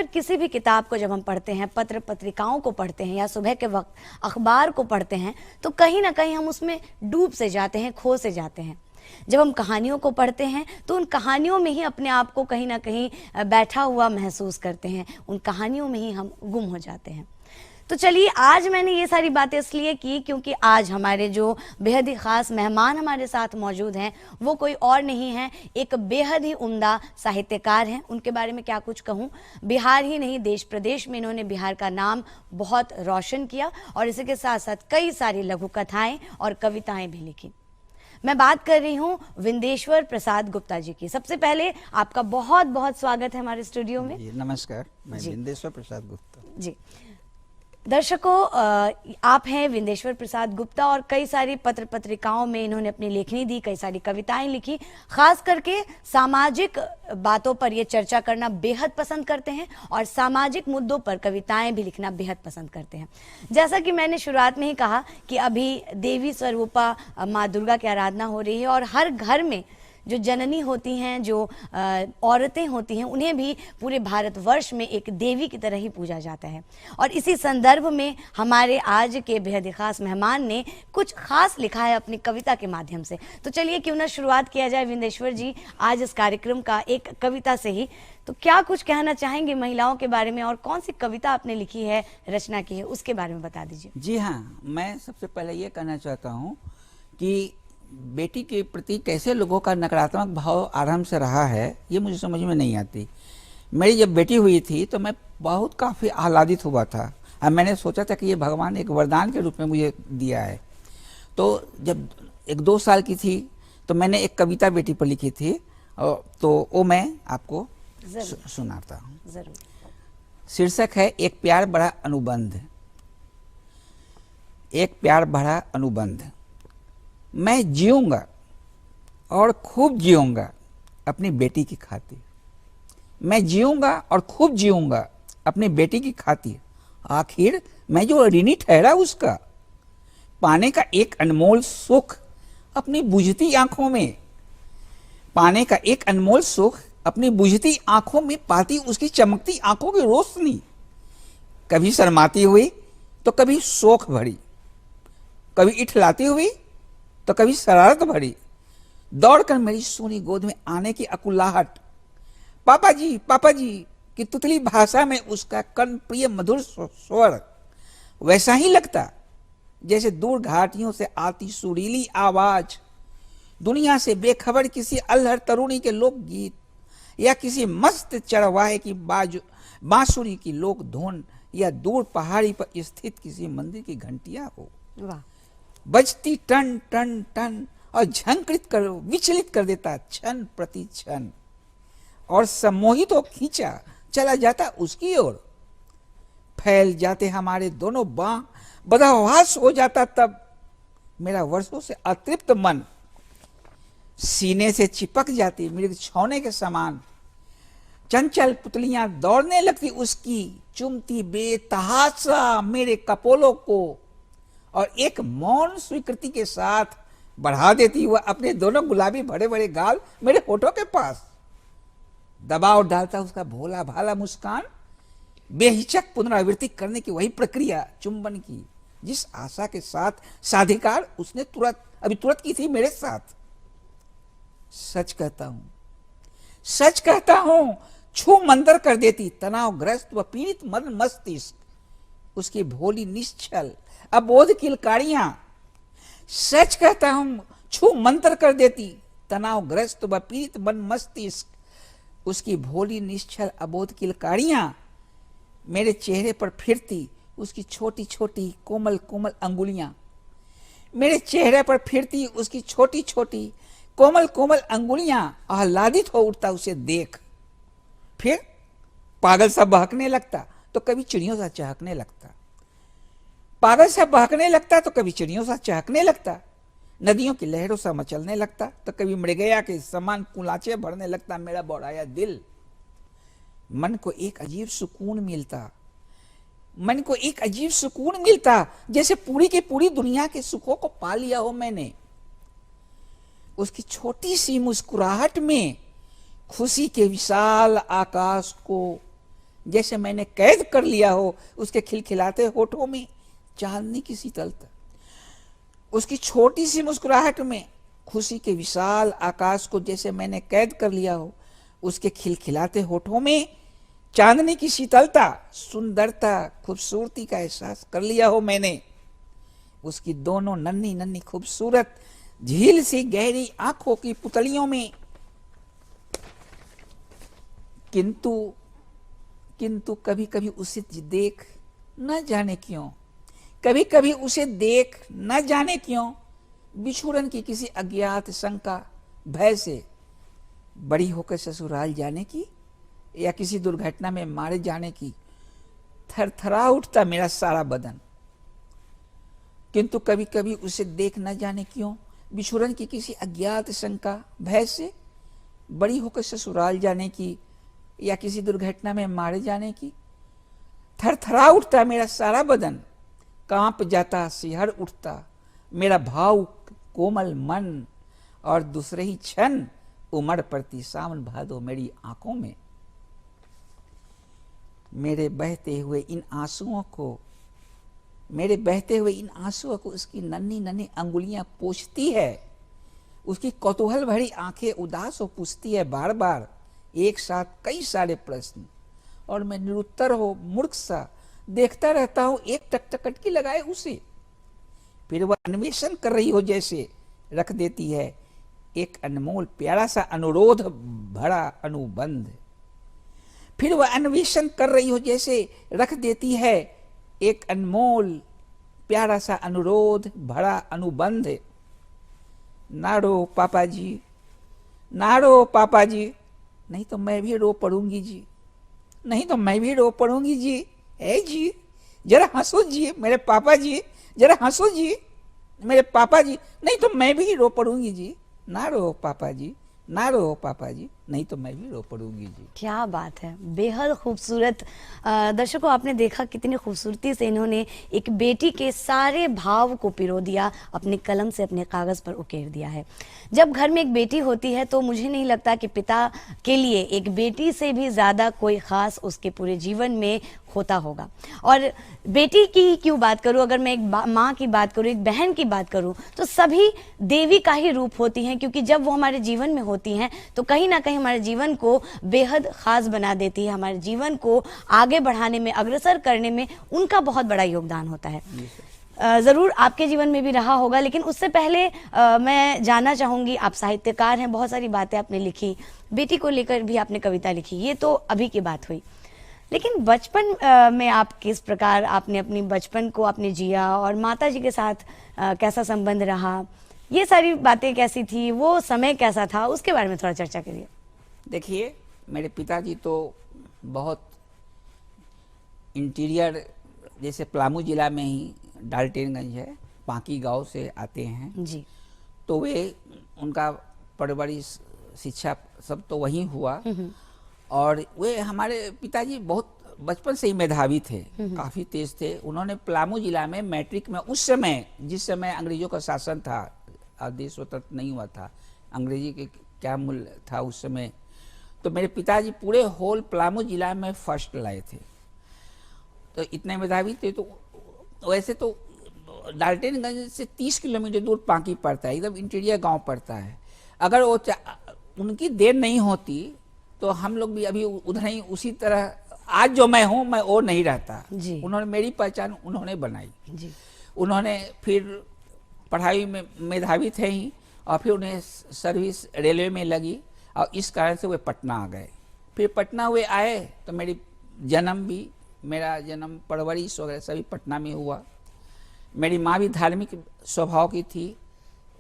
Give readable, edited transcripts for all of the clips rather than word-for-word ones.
किसी भी किताब को जब हम पढ़ते हैं, पत्र पत्रिकाओं को पढ़ते हैं या सुबह के वक्त अखबार को पढ़ते हैं, तो कहीं ना कहीं हम उसमें डूब से जाते हैं, खो से जाते हैं। जब हम कहानियों को पढ़ते हैं तो उन कहानियों में ही अपने आप को कहीं ना कहीं बैठा हुआ महसूस करते हैं, उन कहानियों में ही हम गुम हो जाते हैं। तो चलिए, आज मैंने ये सारी बातें इसलिए की क्योंकि आज हमारे जो बेहद ही ख़ास मेहमान हमारे साथ मौजूद हैं वो कोई और नहीं हैं, एक बेहद ही उम्दा साहित्यकार हैं। उनके बारे में क्या कुछ कहूँ, बिहार ही नहीं देश प्रदेश में इन्होंने बिहार का नाम बहुत रोशन किया और इसी के साथ साथ कई सारी लघु कथाएँ और कविताएँ भी लिखी। मैं बात कर रही हूँ विंदेश्वर प्रसाद गुप्ता जी की। सबसे पहले आपका बहुत बहुत स्वागत है हमारे स्टूडियो में। नमस्कार, मैं विंदेश्वर प्रसाद गुप्ता जी। दर्शकों, आप हैं विंदेश्वर प्रसाद गुप्ता और कई सारी पत्र पत्रिकाओं में इन्होंने अपनी लेखनी दी, कई सारी कविताएं लिखी। खास करके सामाजिक बातों पर ये चर्चा करना बेहद पसंद करते हैं और सामाजिक मुद्दों पर कविताएं भी लिखना बेहद पसंद करते हैं। जैसा कि मैंने शुरुआत में ही कहा कि अभी देवी स्वरूपा माँ दुर्गा की आराधना हो रही है और हर घर में जो जननी होती हैं, जो औरतें होती हैं, उन्हें भी पूरे भारतवर्ष में एक देवी की तरह ही पूजा जाता है। और इसी संदर्भ में हमारे आज के बेहद ही खास मेहमान ने कुछ खास लिखा है अपनी कविता के माध्यम से। तो चलिए क्यों ना शुरुआत किया जाए विंदेश्वर जी आज इस कार्यक्रम का एक कविता से ही। तो क्या कुछ कहना चाहेंगे महिलाओं के बारे में और कौन सी कविता आपने लिखी है, रचना की है, उसके बारे में बता दीजिए। जी हाँ, मैं सबसे पहले ये कहना चाहता हूँ कि बेटी के प्रति कैसे लोगों का नकारात्मक भाव आरंभ से रहा है ये मुझे समझ में नहीं आती। मेरी जब बेटी हुई थी तो मैं बहुत काफ़ी आह्लादित हुआ था और मैंने सोचा था कि ये भगवान एक वरदान के रूप में मुझे दिया है। तो जब 1-2 साल की थी तो मैंने एक कविता बेटी पर लिखी थी, तो वो मैं आपको सुनाता हूँ। जरूर। शीर्षक है एक प्यार भरा अनुबंध। एक प्यार भरा अनुबंध। मैं जीऊंगा और खूब जीऊंगा अपनी बेटी की खातिर। मैं जीऊंगा और खूब जीऊंगा अपनी बेटी की खातिर। आखिर मैं जो ऋणी ठहरा उसका, पाने का एक अनमोल सुख अपनी बुझती आंखों में, पाने का एक अनमोल सुख अपनी बुझती आंखों में पाती उसकी चमकती आंखों की रोशनी। कभी शर्माती हुई तो कभी शोक भरी, कभी इठलाती हुई तो कभी शरारत भरी, दौड़कर मेरी सोनी गोद में आने की अकुलाहट, पापा जी की तुतली भाषा में उसका कर्ण प्रिय मधुर स्वर वैसा ही लगता जैसे दूर घाटियों से आती सुरीली आवाज, दुनिया से बेखबर किसी अल्हड़ तरुणी के लोकगीत या किसी मस्त चरवाहे की बांसुरी की लोक धुन या दूर पहाड़ी पर स्थित किसी मंदिर की घंटियां हो। वाह। बजती टन टन टन और झंकृत कर विचलित कर देता क्षण प्रति क्षण, और सम्मोहित हो खींचा चला जाता उसकी ओर। फैल जाते हमारे दोनों बांह, बदहवास हो जाता तब मेरा वर्षों से अतृप्त मन। सीने से चिपक जाती मृग छौने के समान, चंचल पुतलियां दौड़ने लगती उसकी, चुमती बेतहाशा मेरे कपोलों को और एक मौन स्वीकृति के साथ बढ़ा देती वह अपने दोनों गुलाबी बड़े बड़े गाल मेरे होठों के पास। दबाव डालता उसका भोला भाला मुस्कान, बेहिचक पुनरावृत्ति करने की वही प्रक्रिया चुंबन की जिस आशा के साथ साधिकार उसने तुरंत की थी मेरे साथ। सच कहता हूं छू मंतर कर देती तनावग्रस्त व पीड़ित मन मस्तिष्क उसकी भोली निश्चल अबोध किलकारियां। सच कहता हूं छू मंतर कर देती तनावग्रस्त व पीड़ित मन मस्तिष्क उसकी भोली निश्चल अबोध किलकारियां। मेरे चेहरे पर फिरती उसकी छोटी छोटी कोमल कोमल अंगुलियां, मेरे चेहरे पर फिरती उसकी छोटी छोटी कोमल कोमल अंगुलियां। आह्लादित हो उठता उसे देख, फिर पागल सा बहकने लगता तो कभी चिड़ियों सा चहकने लगता, पागल सा बहकने लगता तो कभी चिड़ियों सा चहकने लगता, नदियों की लहरों सा मचलने लगता तो कभी मृगया के समान कुलाचे भरने लगता मेरा बौड़ाया दिल। मन को एक अजीब सुकून मिलता, मन को एक अजीब सुकून मिलता जैसे पूरी की पूरी दुनिया के सुखों को पा लिया हो मैंने। उसकी छोटी सी मुस्कुराहट में खुशी के विशाल आकाश को जैसे मैंने कैद कर लिया हो उसके खिलखिलाते होठों में चांदनी की शीतलता, उसकी छोटी सी मुस्कुराहट में खुशी के विशाल आकाश को जैसे मैंने कैद कर लिया हो, उसके खिलखिलाते होठों में चांदनी की शीतलता, सुंदरता, खूबसूरती का एहसास कर लिया हो मैंने। उसकी दोनों नन्ही नन्ही खूबसूरत झील सी गहरी आंखों की पुतलियों में किंतु कभी कभी उसे देख न जाने क्यों, कभी कभी उसे देख न जाने क्यों बिछुड़न की किसी अज्ञात शंका भय से, बड़ी होकर ससुराल जाने की या किसी दुर्घटना में मारे जाने की थरथरा उठता मेरा सारा बदन। किंतु कभी कभी उसे देख न जाने क्यों बिछुड़न की किसी अज्ञात शंका भय से, बड़ी होकर ससुराल जाने की या किसी दुर्घटना में मारे जाने की थरथरा उठता मेरा सारा बदन, कांप जाता सिहर उठता मेरा भाव कोमल मन, और दूसरे ही क्षण उमड़ पड़ती सावन भादो मेरी आंखों में। मेरे बहते हुए इन आंसुओं को उसकी नन्ही नन्ही अंगुलियां पोंछती है, उसकी कौतूहल भरी आंखें उदास हो पूछती है बार बार एक साथ कई सारे प्रश्न, और मैं निरुत्तर हो मूर्ख सा देखता रहता हूं एक टकटकी लगाए उसे। फिर वह अन्वेषण कर रही हो जैसे रख देती है एक अनमोल प्यारा सा अनुरोध भरा अनुबंध। फिर वह अन्वेषण कर रही हो जैसे रख देती है एक अनमोल प्यारा सा अनुरोध भरा अनुबंध। ना रो पापा जी, ना रो पापा जी, नहीं तो मैं भी रो पड़ूंगी जी, नहीं तो मैं भी रो पड़ूंगी जी। ए जी जरा हंसो जी मेरे पापा जी, जरा हंसो जी मेरे पापा जी, नहीं तो मैं भी रो पड़ूंगी जी। ना रो पापा जी, ना रो पापा जी, नहीं तो मैं भी रो पड़ूंगी जी। क्या बात है, बेहद खूबसूरत। दर्शकों, आपने देखा कितनी खूबसूरती से इन्होंने एक बेटी के सारे भाव को पिरो दिया, अपने कलम से अपने कागज़ पर उकेर दिया है। जब घर में एक बेटी होती है तो मुझे नहीं लगता कि पिता के लिए एक बेटी से भी ज़्यादा कोई ख़ास उसके पूरे जीवन में होता होगा। और बेटी की क्यों बात करूं, अगर मैं एक माँ की बात करूं, एक बहन की बात करूं, तो सभी देवी का ही रूप होती हैं, क्योंकि जब वो हमारे जीवन में होती हैं तो कहीं ना कहीं हमारे जीवन को बेहद ख़ास बना देती है, हमारे जीवन को आगे बढ़ाने में, अग्रसर करने में उनका बहुत बड़ा योगदान होता है। ज़रूर आपके जीवन में भी रहा होगा, लेकिन उससे पहले मैं जानना चाहूँगी, आप साहित्यकार हैं, बहुत सारी बातें आपने लिखी, बेटी को लेकर भी आपने कविता लिखी, ये तो अभी की बात हुई, लेकिन बचपन में आप किस प्रकार आपने अपनी बचपन को आपने जिया, और माता जी के साथ कैसा संबंध रहा, ये सारी बातें कैसी थी, वो समय कैसा था, उसके बारे में थोड़ा चर्चा करिए। देखिए, मेरे पिताजी तो बहुत इंटीरियर, जैसे पलामू जिला में ही डाल्टनगंज है, पांकी गांव से आते हैं जी। तो वे उनका परवरिश शिक्षा सब तो वहीं हुआ, और वे हमारे पिताजी बहुत बचपन से ही मेधावी थे, काफ़ी तेज थे। उन्होंने पलामू जिला में मैट्रिक में, उस समय जिस समय अंग्रेजों का शासन था, देश स्वतंत्र नहीं हुआ था, अंग्रेजी के क्या मूल्य था उस समय, तो मेरे पिताजी पूरे होल पलामू जिला में फर्स्ट लाए थे। तो इतने मेधावी थे। तो वैसे तो डाल्टनगंज से 30 किलोमीटर दूर पांकी पड़ता है, एकदम इंटीरियर गांव पड़ता है। अगर वो उनकी देर नहीं होती तो हम लोग भी अभी उधर ही उसी तरह, आज जो मैं हूँ मैं वो नहीं रहता। उन्होंने मेरी पहचान उन्होंने बनाई जी। उन्होंने फिर पढ़ाई में मेधावी थे ही, और फिर उन्हें सर्विस रेलवे में लगी, और इस कारण से वे पटना आ गए। फिर पटना वे आए तो मेरा जन्म परवरिश वगैरह सभी पटना में हुआ। मेरी माँ भी धार्मिक स्वभाव की थी,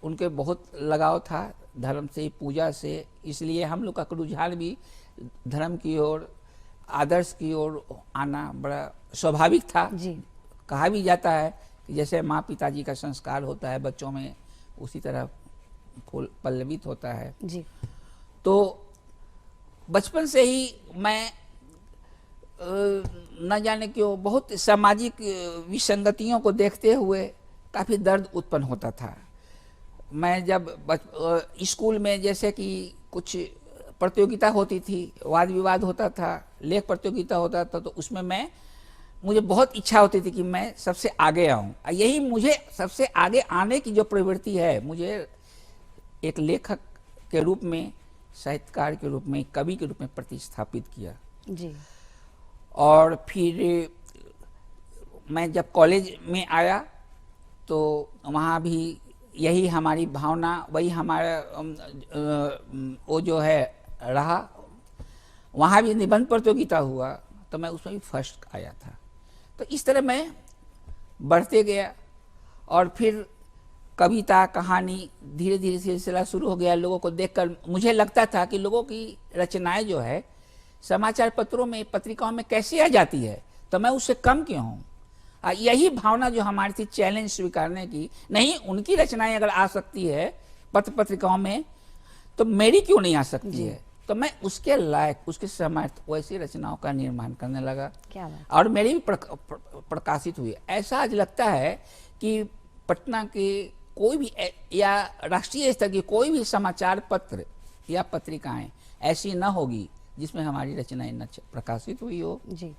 उनके बहुत लगाव था धर्म से, पूजा से, इसलिए हम लोग का रुझान भी धर्म की ओर, आदर्श की ओर आना बड़ा स्वाभाविक था। जी। कहा भी जाता है कि जैसे माँ पिताजी का संस्कार होता है बच्चों में, उसी तरह पल्लवित होता है। जी। तो बचपन से ही मैं न जाने क्यों बहुत सामाजिक विसंगतियों को देखते हुए काफ़ी दर्द उत्पन्न होता था। मैं जब स्कूल में जैसे कि कुछ प्रतियोगिता होती थी, वाद विवाद होता था, लेख प्रतियोगिता होता था, तो उसमें मुझे बहुत इच्छा होती थी कि मैं सबसे आगे आऊं। यही मुझे सबसे आगे आने की जो प्रवृत्ति है, मुझे एक लेखक के रूप में, साहित्यकार के रूप में, कवि के रूप में प्रतिस्थापित किया। जी। और फिर मैं जब कॉलेज में आया तो वहाँ भी यही हमारी भावना, वही हमारा वो जो है रहा। वहाँ भी निबंध प्रतियोगिता हुआ तो मैं उसमें भी फर्स्ट आया था। तो इस तरह मैं बढ़ते गया और फिर कविता, कहानी, धीरे धीरे सिलसिला शुरू हो गया। लोगों को देखकर मुझे लगता था कि लोगों की रचनाएं जो है समाचार पत्रों में, पत्रिकाओं में कैसे आ जाती है, तो मैं उससे कम क्यों हूँ। यही भावना जो हमारी थी चैलेंज स्वीकारने की, नहीं उनकी रचनाएं अगर आ सकती है पत्र पत्रिकाओं में तो मेरी क्यों नहीं आ सकती है। तो मैं उसके लायक, उसके समर्थ वैसी रचनाओं का निर्माण करने लगा। क्या बात। और मेरी भी प्रकाशित हुई। ऐसा आज लगता है कि पटना के कोई भी या राष्ट्रीय स्तर की कोई भी समाचार पत्र या पत्रिकाएं ऐसी न होगी जिसमें हमारी रचनाएं न प्रकाशित हुई हो। जी,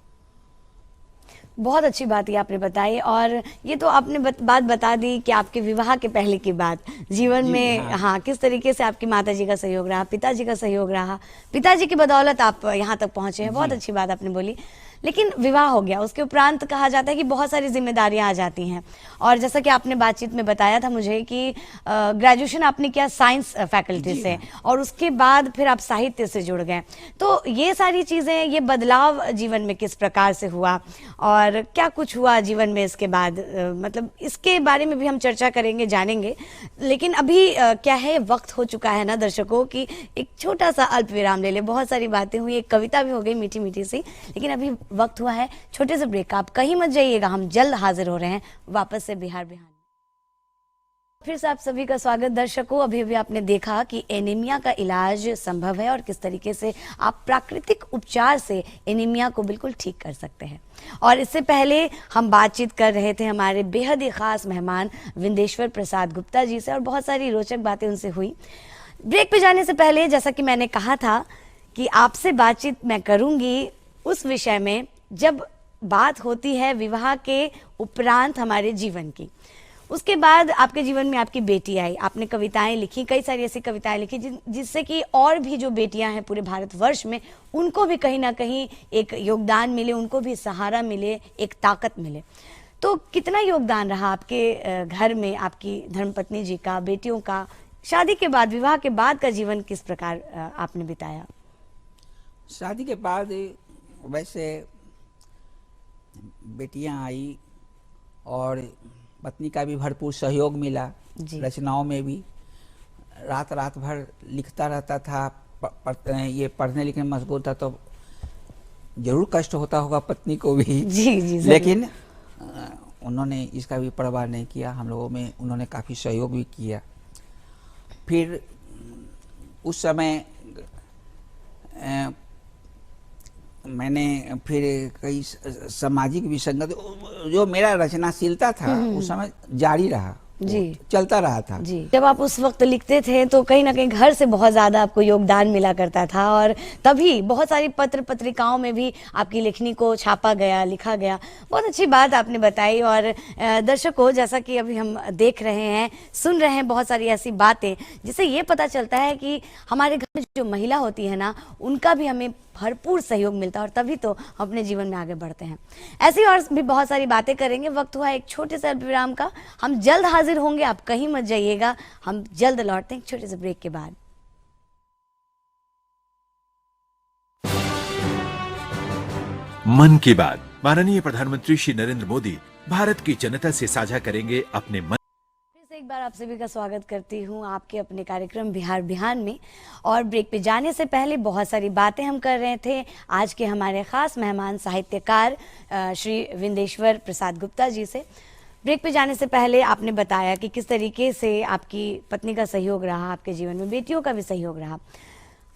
बहुत अच्छी बात ये आपने बताई। और ये तो आपने बात बता दी कि आपके विवाह के पहले की बात, जीवन में हाँ किस तरीके से आपकी माताजी का सहयोग रहा, पिताजी का सहयोग रहा, पिताजी की बदौलत आप यहाँ तक पहुँचे हैं। बहुत अच्छी बात आपने बोली। लेकिन विवाह हो गया, उसके उपरांत कहा जाता है कि बहुत सारी जिम्मेदारियां आ जाती हैं। और जैसा कि आपने बातचीत में बताया था मुझे कि ग्रेजुएशन आपने किया साइंस फैकल्टी से, और उसके बाद फिर आप साहित्य से जुड़ गए। तो ये सारी चीज़ें, ये बदलाव जीवन में किस प्रकार से हुआ और क्या कुछ हुआ जीवन में इसके बाद, मतलब इसके बारे में भी हम चर्चा करेंगे, जानेंगे। लेकिन अभी क्या है, वक्त हो चुका है ना दर्शकों कि एक छोटा सा अल्प विराम ले ले। बहुत सारी बातें हुई, एक कविता भी हो गई मीठी मीठी सी, लेकिन अभी वक्त हुआ है छोटे से ब्रेक का। आप कहीं मत जाइएगा, हम जल्द हाजिर हो रहे हैं वापस से बिहार बिहान। फिर से आप सभी का स्वागत दर्शकों। अभी अभी आपने देखा कि एनीमिया का इलाज संभव है और किस तरीके से आप प्राकृतिक उपचार से एनीमिया को बिल्कुल ठीक कर सकते हैं। और इससे पहले हम बातचीत कर रहे थे हमारे बेहद ही खास मेहमान विंदेश्वर प्रसाद गुप्ता जी से, और बहुत सारी रोचक बातें उनसे हुई। ब्रेक पे जाने से पहले जैसा कि मैंने कहा था कि आपसे बातचीत मैं करूंगी उस विषय में जब बात होती है विवाह के उपरांत हमारे जीवन की। उसके बाद आपके जीवन में आपकी बेटी आई, आपने कविताएं लिखी, कई सारी ऐसी कविताएं लिखी जिससे कि और भी जो बेटियां हैं पूरे भारतवर्ष में, उनको भी कहीं ना कहीं एक योगदान मिले, उनको भी सहारा मिले, एक ताकत मिले। तो कितना योगदान रहा आपके घर में आपकी धर्मपत्नी जी का, बेटियों का, शादी के बाद, विवाह के बाद का जीवन किस प्रकार आपने बिताया? शादी के बाद वैसे बेटियां आई और पत्नी का भी भरपूर सहयोग मिला, रचनाओं में भी। रात रात भर लिखता रहता था, ये पढ़ने लिखने में मशगूल था, तो जरूर कष्ट होता होगा पत्नी को भी। जी, लेकिन उन्होंने इसका भी परवाह नहीं किया, हम लोगों में उन्होंने काफ़ी सहयोग भी किया। फिर उस समय मैंने फिर कई सामाजिक विसंगति, जो मेरा रचनाशीलता था उस समय जारी रहा, जी चलता रहा था। जी, जब आप उस वक्त लिखते थे तो कहीं ना कहीं घर से बहुत ज्यादा आपको योगदान मिला करता था, और तभी बहुत सारी पत्र पत्रिकाओं में भी आपकी लेखनी को छापा गया, लिखा गया। बहुत अच्छी बात आपने बताई। और दर्शकों, जैसा कि अभी हम देख रहे हैं, सुन रहे हैं बहुत सारी ऐसी बातें जिससे ये पता चलता है कि हमारे घर में जो महिला होती है ना, उनका भी हमें भरपूर सहयोग मिलता है, और तभी तो हम अपने जीवन में आगे बढ़ते हैं। ऐसी और भी बहुत सारी बातें करेंगे। वक्त हुआ एक छोटे से विराम का, हम जल्द हाजिर होंगे, आप कहीं मत जाइएगा, हम जल्द लौटते हैं छोटे से ब्रेक के बाद। मन की बात, माननीय प्रधानमंत्री श्री नरेंद्र मोदी भारत की जनता से साझा करेंगे अपने मन। एक बार आप सभी का स्वागत करती हूं आपके अपने कार्यक्रम बिहार बिहान में। और ब्रेक पे जाने से पहले बहुत सारी बातें हम कर रहे थे आज के हमारे खास मेहमान साहित्यकार श्री विंदेश्वर प्रसाद गुप्ता जी से। ब्रेक पे जाने से पहले आपने बताया कि किस तरीके से आपकी पत्नी का सहयोग रहा आपके जीवन में, बेटियों का भी सहयोग रहा।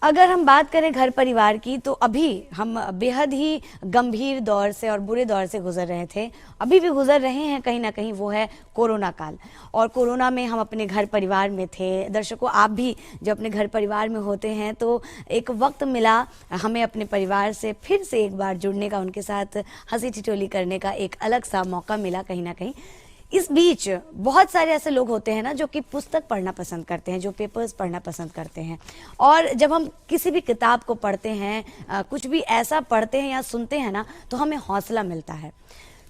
अगर हम बात करें घर परिवार की, तो अभी हम बेहद ही गंभीर दौर से और बुरे दौर से गुजर रहे थे, अभी भी गुजर रहे हैं कहीं ना कहीं, वो है कोरोना काल। और कोरोना में हम अपने घर परिवार में थे। दर्शकों, आप भी जो अपने घर परिवार में होते हैं, तो एक वक्त मिला हमें अपने परिवार से फिर से एक बार जुड़ने का, उनके साथ हंसी ठिठोली करने का एक अलग सा मौका मिला कहीं ना कहीं। इस बीच बहुत सारे ऐसे लोग होते हैं ना जो कि पुस्तक पढ़ना पसंद करते हैं, जो पेपर्स पढ़ना पसंद करते हैं। और जब हम किसी भी किताब को पढ़ते हैं, कुछ भी ऐसा पढ़ते हैं या सुनते हैं ना, तो हमें हौसला मिलता है।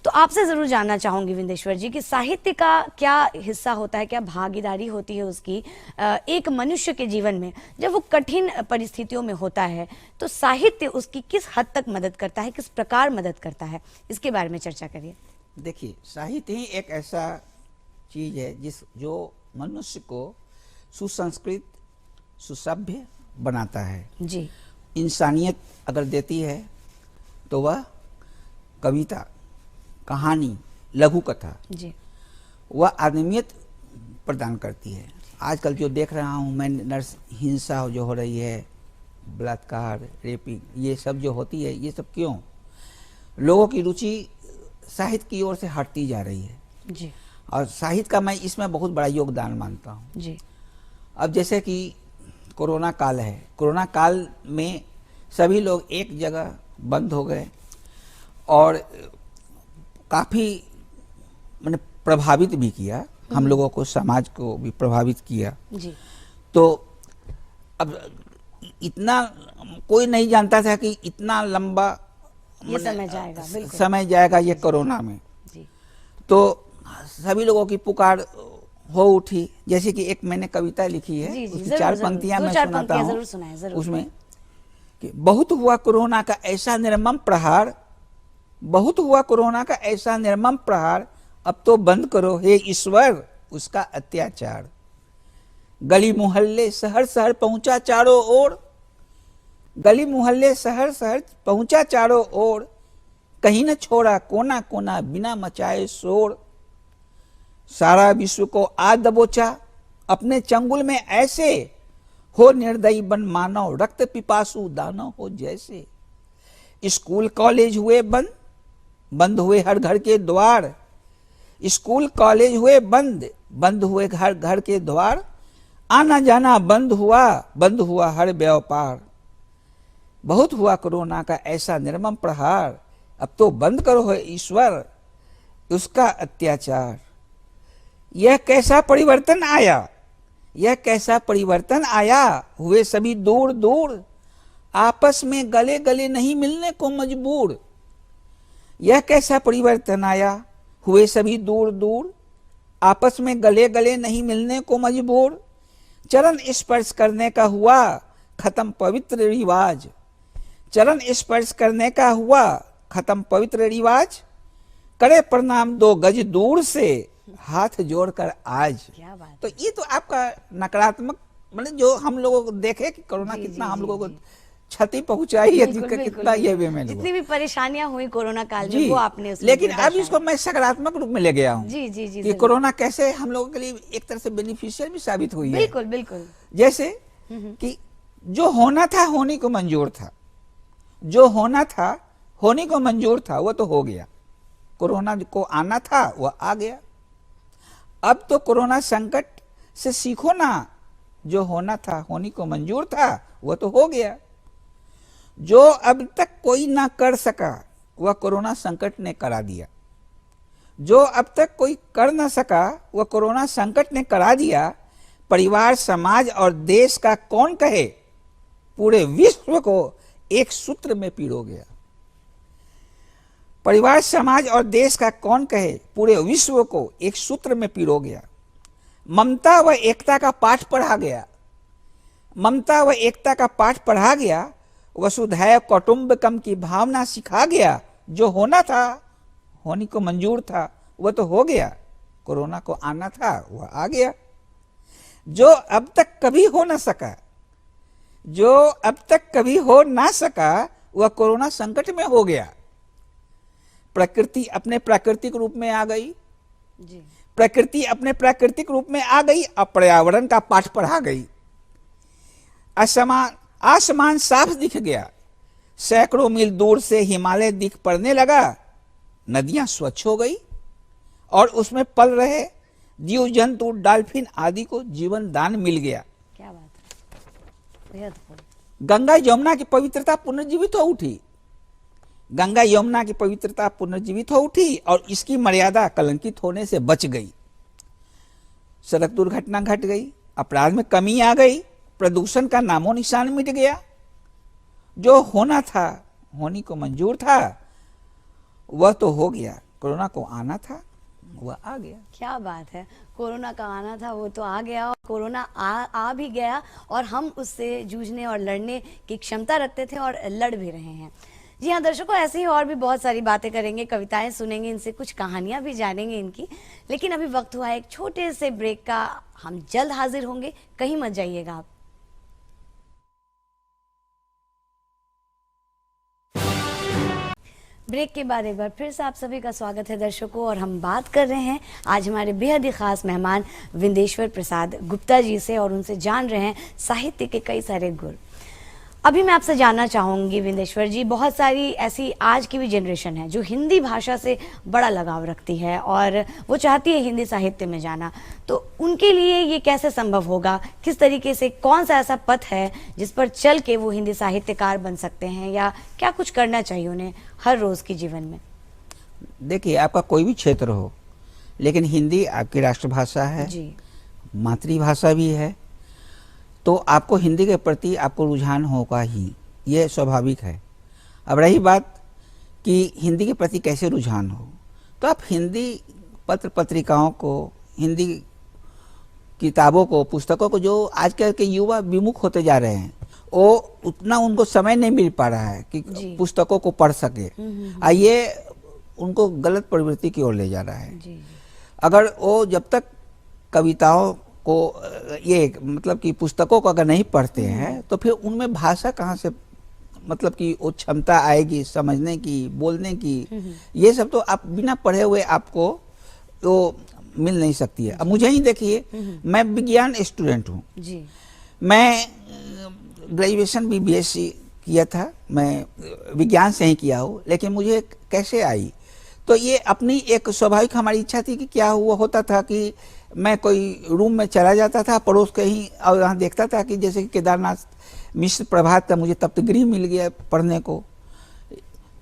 तो आपसे ज़रूर जानना चाहूँगी विंदेश्वर जी कि साहित्य का क्या हिस्सा होता है, क्या भागीदारी होती है उसकी एक मनुष्य के जीवन में जब वो कठिन परिस्थितियों में होता है, तो साहित्य उसकी किस हद तक मदद करता है, किस प्रकार मदद करता है, इसके बारे में चर्चा करिए। देखिए, साहित्य ही एक ऐसा चीज है जो मनुष्य को सुसंस्कृत, सुसभ्य बनाता है। जी। इंसानियत अगर देती है तो वह कविता, कहानी, लघु कथा, जी। वह आदमियत प्रदान करती है। आजकल जो देख रहा हूँ मैं, हिंसा जो हो रही है, बलात्कार, रेपिंग, ये सब जो होती है, ये सब क्यों? लोगों की रुचि साहित्य की ओर से हटती जा रही है। जी। और साहित्य का मैं इसमें बहुत बड़ा योगदान मानता हूँ। जी। अब जैसे कि कोरोना काल है, कोरोना काल में सभी लोग एक जगह बंद हो गए और काफ़ी मैंने प्रभावित भी किया, हम लोगों को, समाज को भी प्रभावित किया। जी। तो अब इतना कोई नहीं जानता था कि इतना लंबा ये समय जाएगा, बिल्कुल समय जाएगा ये कोरोना में। जी। तो सभी लोगों की पुकार हो उठी। जैसे कि एक मैंने कविता लिखी है, जी, जी, उसकी जरूर, 4 जरूर। पंक्तियां दो मैं चार सुनाता पंक्तियां हूँ। जरूर सुनाएं, जरूर। उसमें कि बहुत हुआ कोरोना का ऐसा निर्मम प्रहार, बहुत हुआ कोरोना का ऐसा निर्मम प्रहार, अब तो बंद करो हे ईश्वर उसका अत्याचार। गली मोहल्ले शहर शहर पहुंचा चारों ओर, गली मोहल्ले शहर शहर पहुंचा चारों ओर, कहीं न छोड़ा कोना कोना बिना मचाए शोर। सारा विश्व को आ दबोचा अपने चंगुल में ऐसे, हो निर्दयी बन मानव रक्त पिपासु दानव हो जैसे। स्कूल कॉलेज हुए बंद, बंद हुए हर घर के द्वार, स्कूल कॉलेज हुए बंद, बंद हुए हर घर के द्वार, आना जाना बंद हुआ हर व्यापार। बहुत हुआ कोरोना का ऐसा निर्मम प्रहार, अब तो बंद करो है ईश्वर उसका अत्याचार। यह कैसा परिवर्तन आया, यह कैसा परिवर्तन आया, हुए सभी दूर दूर, आपस में गले गले नहीं मिलने को मजबूर। यह कैसा परिवर्तन आया, हुए सभी दूर दूर, आपस में गले गले नहीं मिलने को मजबूर। चरण स्पर्श करने का हुआ खत्म पवित्र रिवाज, चरण स्पर्श करने का हुआ खत्म पवित्र रिवाज। करे प्रणाम 2 गज दूर से हाथ जोड़कर आज। क्या बात। तो ये तो आपका नकारात्मक, मतलब जो हम लोगों को देखे कि कोरोना कितना हम लोगों को क्षति पहुंचाई है, बिल्कुल, कितना ये वे में जितनी भी परेशानियां हुई कोरोना काल में, जी, वो आपने उसमें लेकिन जो अब दर्शाया। इसको मैं सकारात्मक रूप में ले गया हूँ। जी, जी, जी, कि जरूर। कोरोना कैसे हम लोगों के लिए एक तरह से बेनिफिशियल भी साबित हुई है। बिल्कुल बिल्कुल। जैसे कि जो होना था होने को मंजूर था, जो होना था होने को मंजूर था, वो तो हो गया। कोरोना को आना था वह आ गया। अब तो कोरोना संकट से सीखो ना, जो होना था होने को मंजूर था वह तो हो गया। जो अब तक कोई ना कर सका वह कोरोना संकट ने करा दिया, जो अब तक कोई कर ना सका वह कोरोना संकट ने करा दिया। परिवार, समाज और देश का कौन कहे, पूरे विश्व को एक सूत्र में पिरो गया। परिवार, समाज और देश का कौन कहे, पूरे विश्व को एक सूत्र में पिरो गया। ममता व एकता का पाठ पढ़ा गया, ममता व एकता का पाठ पढ़ा गया। वसुधैव कौटुंबकम की भावना सिखा गया। जो होना था होने को मंजूर था वह तो हो गया, कोरोना को आना था वह आ गया। जो अब तक कभी हो ना सका, जो अब तक कभी हो ना सका, वह कोरोना संकट में हो गया। प्रकृति अपने प्राकृतिक रूप में आ गई, जी। प्रकृति अपने प्राकृतिक रूप में आ गई, अब पर्यावरण का पाठ पढ़ा गई। आसमान साफ दिख गया, सैकड़ों मील दूर से हिमालय दिख पड़ने लगा, नदियां स्वच्छ हो गई और उसमें पल रहे जीव जंतु डॉल्फिन आदि को जीवन दान मिल गया। क्या बात है, बेहद खूब। गंगा यमुना की पवित्रता पुनर्जीवित हो उठी, गंगा यमुना की पवित्रता पुनर्जीवित हो उठी और इसकी मर्यादा कलंकित होने से बच गई। सड़क दुर्घटना घट गई, अपराध में कमी आ गई, प्रदूषण का नामो निशान मिट गया। जो होना था, होने को मंजूर था, वह तो हो गया। कोरोना को आना था, वह आ गया। क्या बात है, कोरोना का आना था वो तो आ गया, और कोरोना आ भी गया और हम उससे जूझने और लड़ने की क्षमता रखते थे और लड़ भी रहे हैं। जी हाँ दर्शकों, ऐसे ही और भी बहुत सारी बातें करेंगे, कविताएं सुनेंगे, इनसे कुछ कहानियां भी जानेंगे इनकी। लेकिन अभी वक्त हुआ है एक छोटे से ब्रेक का, हम जल्द हाजिर होंगे, कहीं मत जाइएगा आप। ब्रेक के बाद एक बार फिर से आप सभी का स्वागत है दर्शकों, और हम बात कर रहे हैं आज हमारे बेहद ही खास मेहमान विंदेश्वर प्रसाद गुप्ता जी से, और उनसे जान रहे हैं साहित्य के कई सारे गुर। अभी मैं आपसे जानना चाहूँगी विंदेश्वर जी, बहुत सारी ऐसी आज की भी जनरेशन है जो हिंदी भाषा से बड़ा लगाव रखती है और वो चाहती है हिंदी साहित्य में जाना, तो उनके लिए ये कैसे संभव होगा? किस तरीके से, कौन सा ऐसा पथ है जिस पर चल के वो हिंदी साहित्यकार बन सकते हैं, या क्या कुछ करना चाहिए उन्हें हर रोज़ के जीवन में? देखिए, आपका कोई भी क्षेत्र हो, लेकिन हिंदी आपकी राष्ट्रभाषा है, जी, मातृभाषा भी है, तो आपको हिंदी के प्रति आपको रुझान होगा ही, ये स्वाभाविक है। अब रही बात कि हिंदी के प्रति कैसे रुझान हो, तो आप हिंदी पत्र पत्रिकाओं को, हिंदी किताबों को, पुस्तकों को, जो आजकल के युवा विमुख होते जा रहे हैं, वो उतना उनको समय नहीं मिल पा रहा है कि पुस्तकों को पढ़ सके, ये उनको गलत प्रवृत्ति की ओर ले जा रहा है। जी, अगर वो जब तक कविताओं को, ये मतलब कि पुस्तकों को अगर नहीं पढ़ते हैं, तो फिर उनमें भाषा कहाँ से, मतलब कि वो क्षमता आएगी समझने की, बोलने की, ये सब तो आप बिना पढ़े हुए आपको तो मिल नहीं सकती है। अब मुझे ही देखिए, मैं विज्ञान स्टूडेंट हूँ जी, मैं ग्रेजुएशन भी बीएससी किया था, मैं विज्ञान से ही किया हूँ, लेकिन मुझे कैसे आई, तो ये अपनी एक स्वाभाविक हमारी इच्छा थी कि क्या हुआ होता था कि मैं कोई रूम में चला जाता था पड़ोस के ही, और यहाँ देखता था कि जैसे कि केदारनाथ मिश्र प्रभात का मुझे तप्तगृह मिल गया पढ़ने को,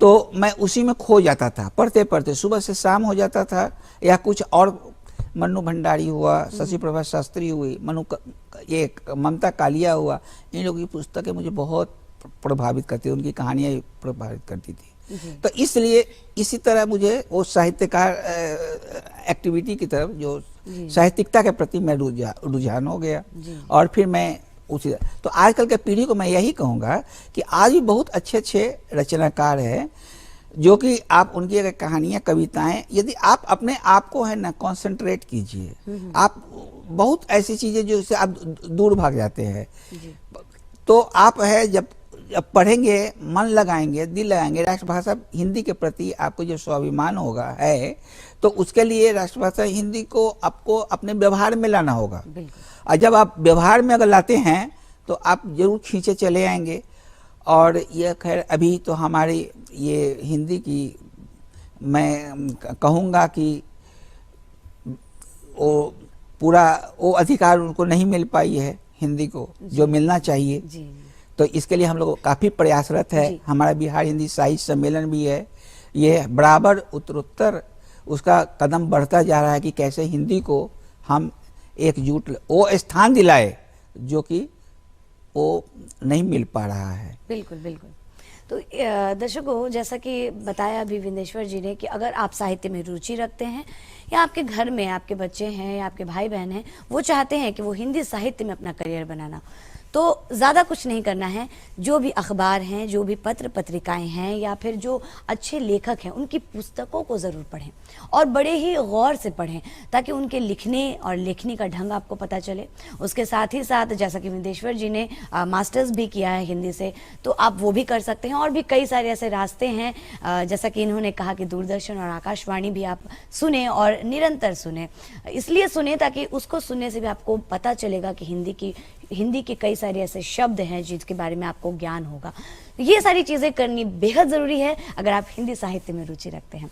तो मैं उसी में खो जाता था, पढ़ते पढ़ते सुबह से शाम हो जाता था। या कुछ और, मन्नू भंडारी हुआ, शशि प्रभा शास्त्री हुई, ये ममता कालिया हुआ, इन लोगों की पुस्तकें मुझे बहुत प्रभावित करती थी, उनकी कहानियाँ प्रभावित करती थी। तो इसलिए इसी तरह मुझे वो साहित्यकार एक्टिविटी की तरफ, जो साहित्यिकता के प्रति मैं रुझान हो गया, और फिर मैं उसी, तो आजकल के पीढ़ी को मैं यही कहूँगा कि आज भी बहुत अच्छे अच्छे रचनाकार हैं, जो कि आप उनकी अगर कहानियाँ, कविताएं, यदि आप अपने आप को है ना कंसंट्रेट कीजिए, आप बहुत ऐसी चीज़ें जो से आप दूर भाग जाते हैं, तो आप है जब पढ़ेंगे, मन लगाएंगे, दिल लगाएंगे, राष्ट्रभाषा हिंदी के प्रति आपको जो स्वाभिमान होगा है, तो उसके लिए राष्ट्रभाषा हिंदी को आपको अपने व्यवहार में लाना होगा। और जब आप व्यवहार में अगर लाते हैं तो आप जरूर खींचे चले आएंगे। और यह खैर अभी तो हमारी ये हिंदी की, मैं कहूँगा कि वो पूरा वो अधिकार उनको नहीं मिल पाई है हिंदी को, जो मिलना चाहिए। तो इसके लिए हम लोग काफ़ी प्रयासरत है। हमारा बिहार हिंदी साहित्य सम्मेलन भी है, ये बराबर उत्तरोत्तर उसका कदम बढ़ता जा रहा है कि कैसे हिंदी को हम एकजुट वो स्थान दिलाए जो कि वो नहीं मिल पा रहा है। बिल्कुल बिल्कुल। तो दर्शकों, जैसा कि बताया अभी विंदेश्वर जी ने कि अगर आप साहित्य में रुचि रखते हैं, या आपके घर में आपके बच्चे हैं या आपके भाई बहन हैं, वो चाहते हैं कि वो हिंदी साहित्य में अपना करियर बनाना, तो ज़्यादा कुछ नहीं करना है। जो भी अखबार हैं, जो भी पत्र पत्रिकाएं हैं, या फिर जो अच्छे लेखक हैं, उनकी पुस्तकों को ज़रूर पढ़ें और बड़े ही गौर से पढ़ें, ताकि उनके लिखने और लेखनी का ढंग आपको पता चले। उसके साथ ही साथ जैसा कि विंदेश्वर जी ने मास्टर्स भी किया है हिंदी से, तो आप वो भी कर सकते हैं। और भी कई सारे ऐसे रास्ते हैं, जैसा कि इन्होंने कहा कि दूरदर्शन और आकाशवाणी भी आप सुने और निरंतर सुने। इसलिए सुने ताकि उसको सुनने से भी आपको पता चलेगा कि हिंदी की हिंदी के कई सारे ऐसे शब्द हैं जिसके बारे में आपको ज्ञान होगा। ये सारी चीज़ें करनी बेहद ज़रूरी है अगर आप हिंदी साहित्य में रुचि रखते हैं।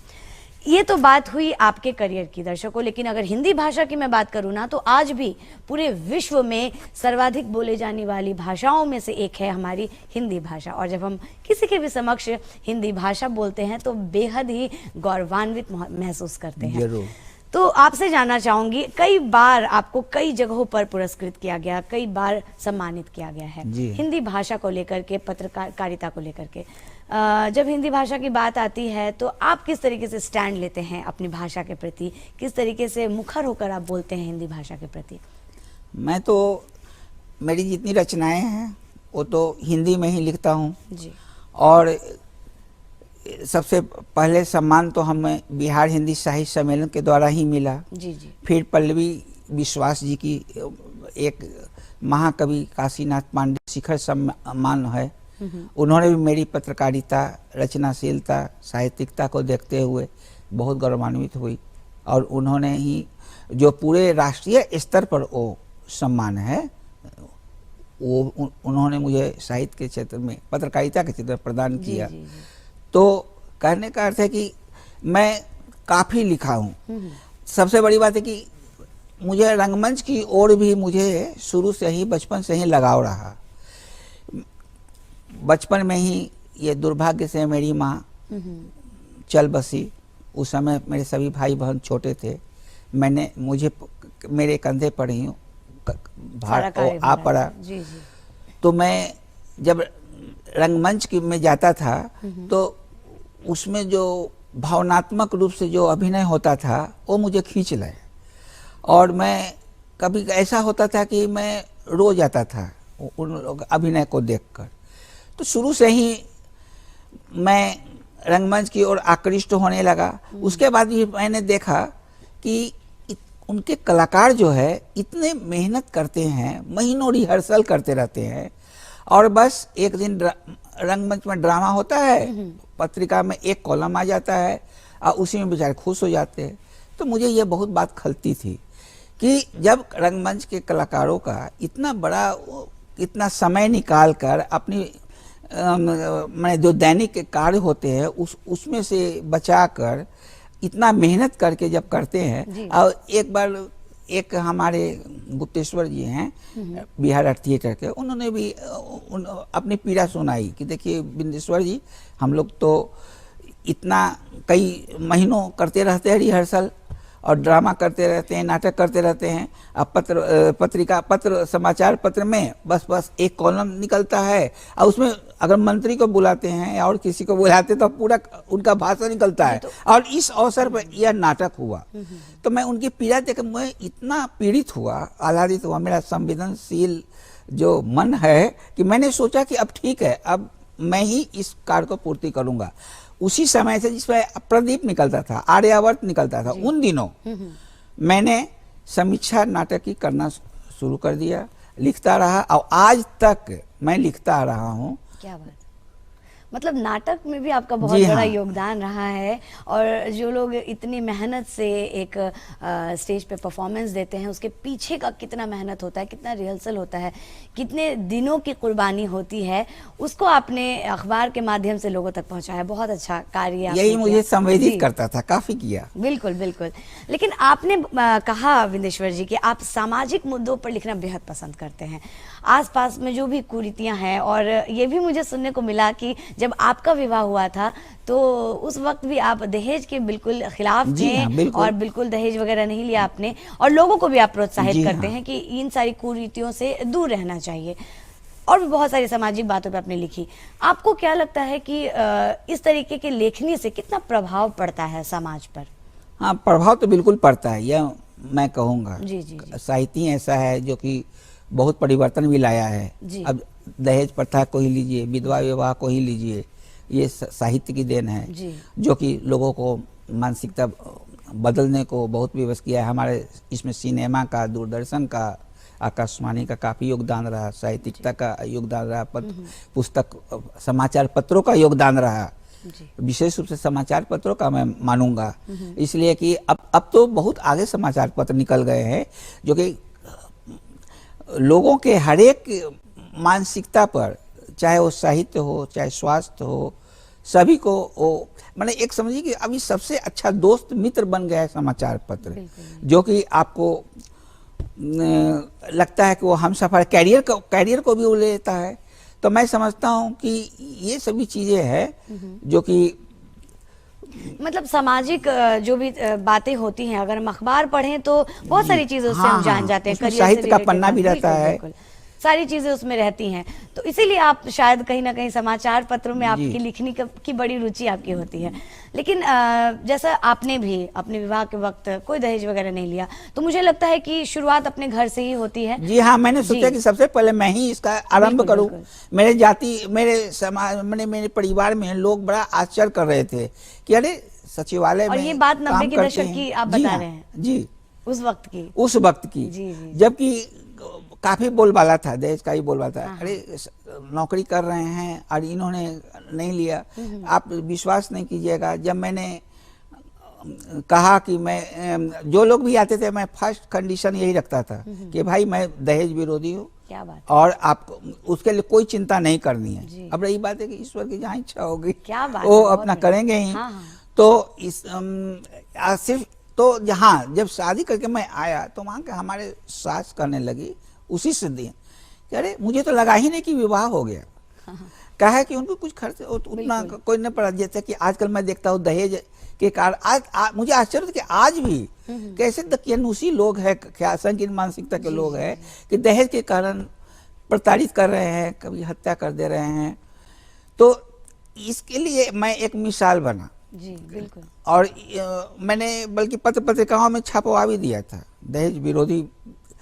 ये तो बात हुई आपके करियर की दर्शकों, लेकिन अगर हिंदी भाषा की मैं बात करूँ ना, तो आज भी पूरे विश्व में सर्वाधिक बोले जाने वाली भाषाओं में से एक है हमारी हिंदी भाषा। और जब हम किसी के भी समक्ष हिंदी भाषा बोलते हैं तो बेहद ही गौरवान्वित महसूस करते हैं। जरूर। तो आपसे जानना चाहूंगी, कई बार आपको कई जगहों पर पुरस्कृत किया गया, कई बार सम्मानित किया गया है जी। हिंदी भाषा को लेकर के, पत्रकारिता को लेकर के। जब हिंदी भाषा की बात आती है तो आप किस तरीके से स्टैंड लेते हैं अपनी भाषा के प्रति, किस तरीके से मुखर होकर आप बोलते हैं हिंदी भाषा के प्रति? मैं तो, मेरी जितनी रचनाएं हैं वो तो हिंदी में ही लिखता हूँ। जी। और सबसे पहले सम्मान तो हमें बिहार हिंदी साहित्य सम्मेलन के द्वारा ही मिला। जी जी। फिर पल्लवी विश्वास जी की एक महाकवि काशीनाथ पांडे शिखर सम्मान है, उन्होंने भी मेरी पत्रकारिता, रचनाशीलता, साहित्यिकता को देखते हुए बहुत गौरवान्वित हुई और उन्होंने ही जो पूरे राष्ट्रीय स्तर पर वो सम्मान है वो उन्होंने मुझे साहित्य के क्षेत्र में, पत्रकारिता के क्षेत्र में प्रदान किया। जी, जी, जी। तो कहने का अर्थ है कि मैं काफ़ी लिखा हूँ। सबसे बड़ी बात है कि मुझे रंगमंच की ओर भी मुझे शुरू से ही, बचपन से ही लगाव रहा। बचपन में ही ये दुर्भाग्य से मेरी माँ चल बसी। उस समय मेरे सभी भाई बहन छोटे थे। मुझे मेरे कंधे पर ही भार आ पड़ा। जी जी। तो मैं जब रंगमंच में जाता था तो उसमें जो भावनात्मक रूप से जो अभिनय होता था वो मुझे खींच लाए और मैं कभी ऐसा होता था कि मैं रो जाता था उन अभिनय को देखकर। तो शुरू से ही मैं रंगमंच की ओर आकृष्ट होने लगा। उसके बाद भी मैंने देखा कि उनके कलाकार जो है इतने मेहनत करते हैं, महीनों रिहर्सल करते रहते हैं और बस एक दिन रंगमंच में ड्रामा होता है, पत्रिका में एक कॉलम आ जाता है और उसी में बेचारे खुश हो जाते हैं। तो मुझे ये बहुत बात खलती थी कि जब रंगमंच के कलाकारों का इतना बड़ा, इतना समय निकाल कर अपनी मैं जो दैनिक कार्य होते हैं उसमें से बचाकर इतना मेहनत करके जब करते हैं। और एक बार एक हमारे गुप्तेश्वर जी हैं बिहार आर्ट थिएटर के, उन्होंने भी अपनी पीड़ा सुनाई कि देखिए बिंदेश्वर जी, हम लोग तो इतना कई महीनों करते रहते हैं रिहर्सल और ड्रामा करते रहते हैं, नाटक करते रहते हैं। अब पत्र समाचार पत्र में बस एक कॉलम निकलता है और उसमें अगर मंत्री को बुलाते हैं और किसी को बुलाते तो पूरा उनका भाषण निकलता है। और इस अवसर पर यह नाटक हुआ तो मैं उनकी पीड़ा देख मैं इतना पीड़ित हुआ, आह्लादित हुआ। मेरा संवेदनशील जो मन है कि मैंने सोचा कि अब ठीक है, अब मैं ही इस कार्य को पूर्ति करूंगा। उसी समय से जिसमें प्रदीप निकलता था, आर्यावर्त निकलता था, उन दिनों मैंने समीक्षा नाटक की करना शुरू कर दिया, लिखता रहा और आज तक मैं लिखता आ रहा हूँ। क्या बात, मतलब नाटक में भी आपका बहुत जी बड़ा हाँ। योगदान रहा है। और जो लोग इतनी मेहनत से एक स्टेज पे परफॉर्मेंस देते हैं, उसके पीछे का कितना मेहनत होता है, कितना रिहर्सल होता है, कितने दिनों की कुर्बानी होती है, उसको आपने अखबार के माध्यम से लोगों तक पहुंचाया। बहुत अच्छा कार्य आपने यही मुझे किया। संवेदित जी। करता था, काफी किया। बिल्कुल बिल्कुल। लेकिन आपने कहा विंदेश्वर जी कि आप सामाजिक मुद्दों पर लिखना बेहद पसंद करते हैं, आसपास में जो भी कुरीतियां हैं। और ये भी मुझे सुनने को मिला कि जब आपका विवाह हुआ था तो उस वक्त भी आप दहेज के बिल्कुल खिलाफ जी थे। हाँ, बिल्कुल। और बिल्कुल दहेज वगैरह नहीं लिया आपने, और लोगों को भी आप प्रोत्साहित जी करते हाँ। हैं कि इन सारी कुरीतियों से दूर रहना चाहिए। और भी बहुत सारी सामाजिक बातों पे आपने लिखी। आपको क्या लगता है कि इस तरीके के लेखनी से कितना प्रभाव पड़ता है समाज पर? हाँ, प्रभाव तो बिल्कुल पड़ता है, यह मैं कहूँगा। जी जी जी। साहित्य ऐसा है जो कि बहुत परिवर्तन भी लाया है। जी। अब दहेज प्रथा को ही लीजिए, विधवा विवाह को ही लीजिए, ये साहित्य की देन है जी। जो कि लोगों को मानसिकता बदलने को बहुत विवश किया है। हमारे इसमें सिनेमा का, दूरदर्शन का, आकाशवाणी का काफ़ी योगदान रहा, साहित्यिकता का योगदान रहा, पुस्तक समाचार पत्रों का योगदान रहा। जी। विशेष रूप से समाचार पत्रों का मैं मानूंगा, इसलिए कि अब तो बहुत आगे समाचार पत्र निकल गए हैं जो कि लोगों के हरेक मानसिकता पर, चाहे वो साहित्य हो चाहे स्वास्थ्य हो, सभी को वो मैंने एक समझिए कि अभी सबसे अच्छा दोस्त मित्र बन गया है समाचार पत्र, जो कि आपको लगता है कि वो हम सफर कैरियर को भी वो लेता है। तो मैं समझता हूँ कि ये सभी चीजें हैं जो कि मतलब सामाजिक जो भी बातें होती हैं, अगर हम अखबार पढ़ें तो बहुत सारी चीजें उससे हम जान जाते हैं। उसमें करियर से साहित्य का related पन्ना भी बात, रहता बिल्कुल, है। बिल्कुल। सारी चीजें उसमें रहती हैं, तो इसीलिए आप शायद कहीं ना कहीं समाचार पत्रों में आपकी लिखनी की बड़ी रुचि आपकी होती है। लेकिन जैसा आपने भी अपने विवाह के वक्त कोई दहेज वगैरह नहीं लिया, तो मुझे लगता है कि शुरुआत अपने घर से ही होती है। जी हाँ, मैंने सोचा कि सबसे पहले मैं ही इसका आरंभ करूं। मेरे जाति, मेरे समाज, मेरे परिवार में लोग बड़ा आश्चर्य कर रहे थे कि अरे सचिवालय में, और ये बात 90 के दशक की आप बता रहे हैं, जी उस वक्त की, जी, जबकि काफी बोलबाला था, दहेज का ही बोलबाला था। अरे नौकरी कर रहे हैं और इन्होंने नहीं लिया। आप विश्वास नहीं कीजिएगा, जब मैंने कहा कि मैं, जो लोग भी आते थे, मैं फर्स्ट कंडीशन यही रखता था कि भाई मैं दहेज विरोधी हूँ, क्या बात, और आपको उसके लिए कोई चिंता नहीं करनी है। अब रही बात है कि ईश्वर की जहाँ इच्छा होगी क्या बात, वो अपना करेंगे ही। तो इस सिर्फ तो जहाँ जब शादी करके मैं आया तो वहाँ के हमारे सास करने लगी उसी से दिन कि अरे मुझे तो लगा ही नहीं कि विवाह हो गया। कहा है कि उनको कुछ खर्च उतना कोई नहीं पड़ा। जैसे कि आजकल मैं देखता हूँ दहेज के कारण आज मुझे आश्चर्य था कि आज भी कैसे दकियानूसी लोग हैं, क्या संकीर्ण मानसिकता के लोग हैं कि दहेज के कारण प्रताड़ित कर रहे हैं, कभी हत्या कर दे रहे हैं। तो इसके लिए मैं एक मिसाल बना। जी बिल्कुल। और मैंने बल्कि पत्र पत्रिकाओं में छपवा भी दिया था दहेज विरोधी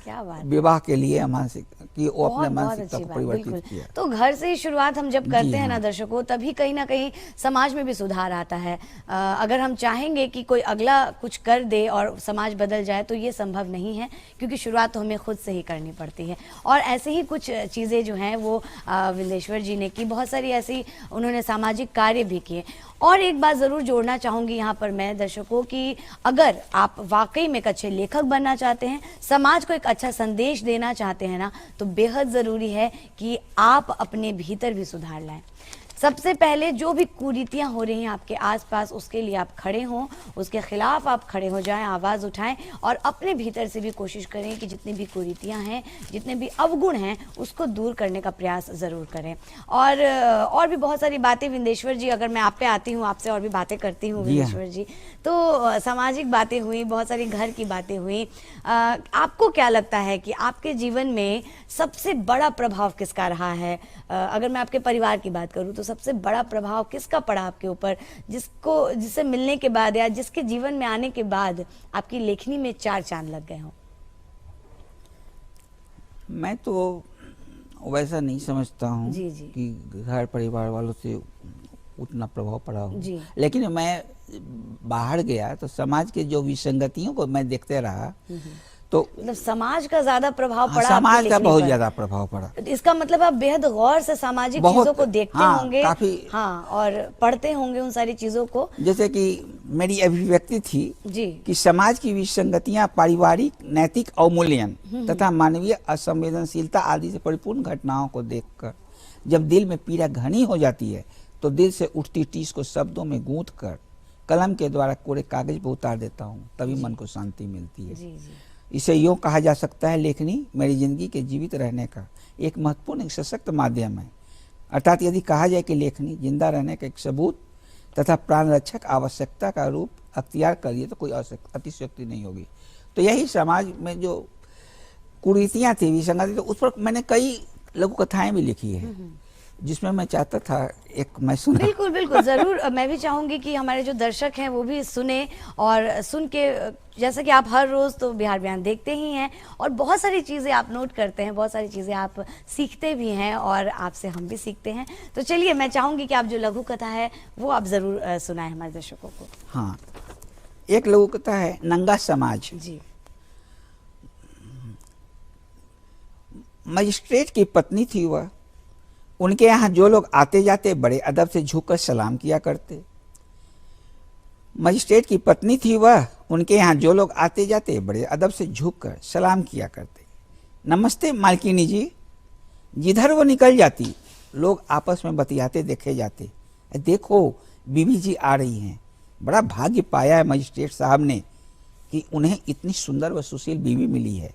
क्या बात, विवाह के लिए मानसिक कि वो अपने बहुत मानसिकता अच्छी को बात, परिवर्तित बिल्कुल। किया। तो घर से ही शुरुआत हम जब करते हैं ना दर्शकों, तभी कहीं ना कहीं समाज में भी सुधार आता है। अगर हम चाहेंगे कि कोई अगला कुछ कर दे और समाज बदल जाए तो ये संभव नहीं है, क्योंकि शुरुआत तो हमें खुद से ही करनी पड़ती है। और ऐसे ही कुछ चीज़ें जो हैं वो विंदेश्वर जी ने की, बहुत सारी ऐसी उन्होंने सामाजिक कार्य भी किए। और एक बात ज़रूर जोड़ना चाहूँगी यहाँ पर मैं दर्शकों कि अगर आप वाकई में एक अच्छे लेखक बनना चाहते हैं, समाज को एक अच्छा संदेश देना चाहते हैं ना, तो बेहद ज़रूरी है कि आप अपने भीतर भी सुधार लाएं। सबसे पहले जो भी कुरीतियां हो रही हैं आपके आसपास, उसके लिए आप खड़े हों, उसके खिलाफ आप खड़े हो जाएं, आवाज़ उठाएं और अपने भीतर से भी कोशिश करें कि जितनी भी कुरीतियां हैं, जितने भी अवगुण हैं, उसको दूर करने का प्रयास ज़रूर करें। और भी बहुत सारी बातें विंदेश्वर जी, अगर मैं आप पे आती हूँ, आपसे और भी बातें करती हूँ विंदेश्वर जी, तो सामाजिक बातें हुई, बहुत सारी घर की बातें हुई। आपको क्या लगता है कि आपके जीवन में सबसे बड़ा प्रभाव किसका रहा है? अगर मैं आपके परिवार की बात करूँ तो सबसे बड़ा प्रभाव किसका पड़ा आपके ऊपर, जिससे मिलने के बाद या जिसके जीवन में आने के बाद आपकी लेखनी में चार चांद लग गए हों? मैं तो वैसा नहीं समझता हूँ कि घर परिवार वालों से उतना प्रभाव पड़ा हो, लेकिन मैं बाहर गया तो समाज के जो विसंगतियों को मैं देखते रहा, तो मतलब समाज का ज्यादा प्रभाव पड़ा, समाज का बहुत ज्यादा प्रभाव पड़ा। इसका मतलब आप बेहद गौर से सामाजिक चीजों को देखते होंगे, काफी, और पढ़ते होंगे उन सारी चीजों को। जैसे कि मेरी अभिव्यक्ति थी कि समाज की विसंगतियां पारिवारिक नैतिक अवमूल्यन तथा मानवीय असंवेदनशीलता आदि से परिपूर्ण घटनाओं को देखकर जब दिल में पीड़ा घनी हो जाती है, तो दिल से उठती टीस को शब्दों में गूंथ कर कलम के द्वारा कोरे कागज पर उतार देता हूँ, तभी मन को शांति मिलती है। इसे यूँ कहा जा सकता है, लेखनी मेरी जिंदगी के जीवित रहने का एक महत्वपूर्ण, एक सशक्त माध्यम है। अर्थात यदि कहा जाए कि लेखनी जिंदा रहने का एक सबूत तथा प्राण रक्षक आवश्यकता का रूप अख्तियार करिए तो कोई अतिशयोक्ति नहीं होगी। तो यही समाज में जो कुरीतियाँ थी, विसंगति, तो उस पर मैंने कई लघु कथाएं भी लिखी है, जिसमें मैं चाहता था एक मैं सुना। बिल्कुल बिल्कुल ज़रूर, मैं भी चाहूँगी कि हमारे जो दर्शक हैं वो भी सुने, और सुन के, जैसा कि आप हर रोज़ तो बिहार बयान देखते ही हैं और बहुत सारी चीज़ें आप नोट करते हैं, बहुत सारी चीज़ें आप सीखते भी हैं और आपसे हम भी सीखते हैं। तो चलिए, मैं चाहूँगी कि आप जो लघु कथा है वो आप ज़रूर सुनाएं हमारे दर्शकों को। हाँ, एक लघु कथा है नंगा समाज। जी। मजिस्ट्रेट की पत्नी थी वह, उनके यहाँ जो लोग आते जाते बड़े अदब से झुककर सलाम किया करते। मजिस्ट्रेट की पत्नी थी वह, उनके यहाँ जो लोग आते जाते बड़े अदब से झुककर सलाम किया करते। नमस्ते मालकिनी जी। जिधर वो निकल जाती लोग आपस में बतियाते देखे जाते, देखो बीबी जी आ रही हैं। बड़ा भाग्य पाया है मजिस्ट्रेट साहब ने कि उन्हें इतनी सुंदर व सुशील बीवी मिली है।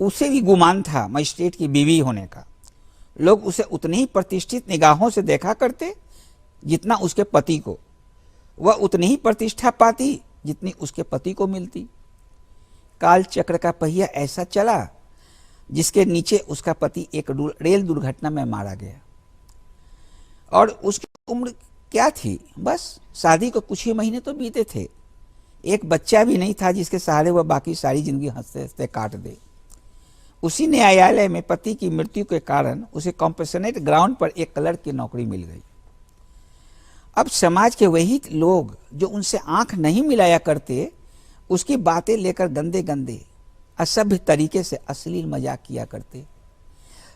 उसे भी गुमान था मजिस्ट्रेट की बीवी होने का। लोग उसे उतनी ही प्रतिष्ठित निगाहों से देखा करते जितना उसके पति को, वह उतनी ही प्रतिष्ठा पाती जितनी उसके पति को मिलती। काल चक्र का पहिया ऐसा चला जिसके नीचे उसका पति एक रेल दुर्घटना में मारा गया। और उसकी उम्र क्या थी, बस शादी को कुछ ही महीने तो बीते थे। एक बच्चा भी नहीं था जिसके सहारे वह बाकी सारी जिंदगी हंसते हंसते काट दे। उसी न्यायालय में पति की मृत्यु के कारण उसे कॉम्पेशनेट ग्राउंड पर एक क्लर्क की नौकरी मिल गई। अब समाज के वही लोग जो उनसे आंख नहीं मिलाया करते, उसकी बातें लेकर गंदे गंदे असभ्य तरीके से अश्लील मजाक किया करते।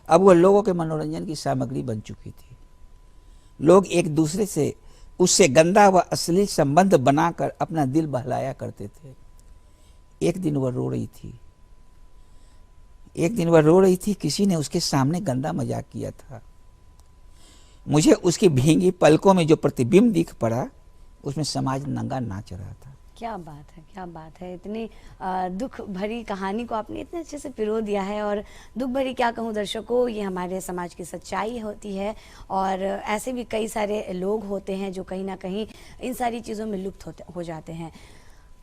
अब वह लोगों के मनोरंजन की सामग्री बन चुकी थी। लोग एक दूसरे से उससे गंदा व अश्लील संबंध बनाकर अपना दिल बहलाया करते थे। एक दिन वह रो रही थी, किसी ने उसके सामने गंदा मजाक किया था। मुझे उसकी भींगी पलकों में जो प्रतिबिंब दिख पड़ा, उसमें समाज नंगा नाच रहा था। क्या बात है, क्या बात है। इतनी दुख भरी कहानी को आपने इतने अच्छे से पिरो दिया है। और दुख भरी क्या कहूँ दर्शकों, ये हमारे समाज की सच्चाई होती है। और ऐसे भी कई सारे लोग होते हैं जो कहीं ना कहीं इन सारी चीज़ों में लुप्त हो जाते हैं।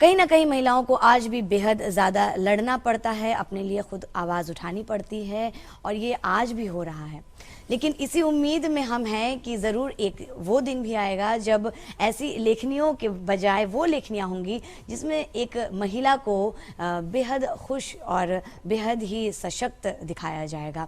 कहीं ना कहीं महिलाओं को आज भी बेहद ज़्यादा लड़ना पड़ता है, अपने लिए खुद आवाज़ उठानी पड़ती है, और ये आज भी हो रहा है। लेकिन इसी उम्मीद में हम हैं कि ज़रूर एक वो दिन भी आएगा जब ऐसी लेखनियों के बजाय वो लेखनियाँ होंगी जिसमें एक महिला को बेहद खुश और बेहद ही सशक्त दिखाया जाएगा।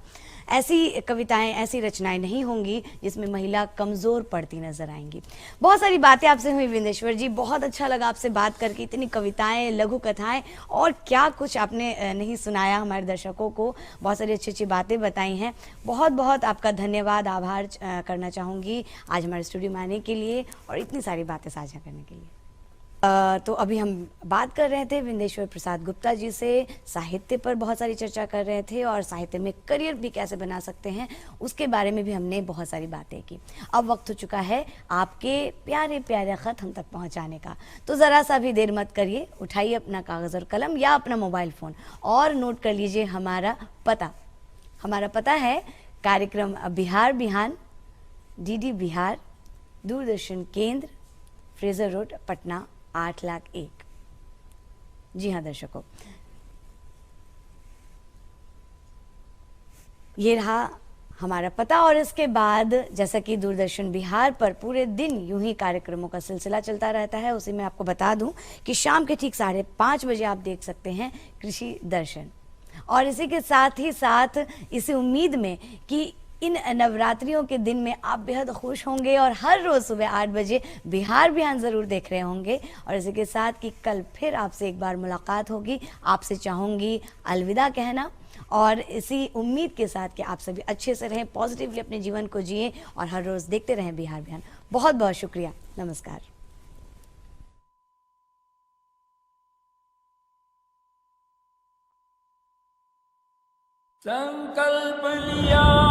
ऐसी कविताएं, ऐसी रचनाएं नहीं होंगी जिसमें महिला कमज़ोर पड़ती नजर आएंगी। बहुत सारी बातें आपसे हुई विंदेश्वर जी, बहुत अच्छा लगा आपसे बात करके। इतनी कविताएं, लघु कथाएं और क्या कुछ आपने नहीं सुनाया हमारे दर्शकों को। बहुत सारी अच्छी अच्छी बातें बताई हैं। बहुत बहुत आपका धन्यवाद, आभार करना चाहूँगी आज हमारे स्टूडियो में आने के लिए और इतनी सारी बातें साझा करने के लिए। तो अभी हम बात कर रहे थे विंदेश्वर प्रसाद गुप्ता जी से, साहित्य पर बहुत सारी चर्चा कर रहे थे और साहित्य में करियर भी कैसे बना सकते हैं उसके बारे में भी हमने बहुत सारी बातें की। अब वक्त हो चुका है आपके प्यारे प्यारे ख़त हम तक पहुंचाने का। तो ज़रा सा भी देर मत करिए, उठाइए अपना कागज़ और कलम या अपना मोबाइल फ़ोन और नोट कर लीजिए हमारा पता। हमारा पता है कार्यक्रम बिहार बिहान, डीडी बिहार, दूरदर्शन केंद्र, फ्रेजर रोड, पटना 8,01,000। जी हाँ दर्शकों, ये रहा हमारा पता। और इसके बाद जैसा कि दूरदर्शन बिहार पर पूरे दिन यूं ही कार्यक्रमों का सिलसिला चलता रहता है, उसी में आपको बता दूं कि शाम के ठीक 5:30 बजे आप देख सकते हैं कृषि दर्शन। और इसी के साथ ही साथ इसी उम्मीद में कि इन नवरात्रियों के दिन में आप बेहद खुश होंगे और हर रोज़ सुबह 8 बजे बिहार बिहान ज़रूर देख रहे होंगे। और इसी के साथ कि कल फिर आपसे एक बार मुलाकात होगी, आपसे चाहूँगी अलविदा कहना। और इसी उम्मीद के साथ कि आप सभी अच्छे से रहें, पॉजिटिवली अपने जीवन को जिएं और हर रोज़ देखते रहें बिहार बिहान। बहुत बहुत शुक्रिया, नमस्कार। संकल्प लिया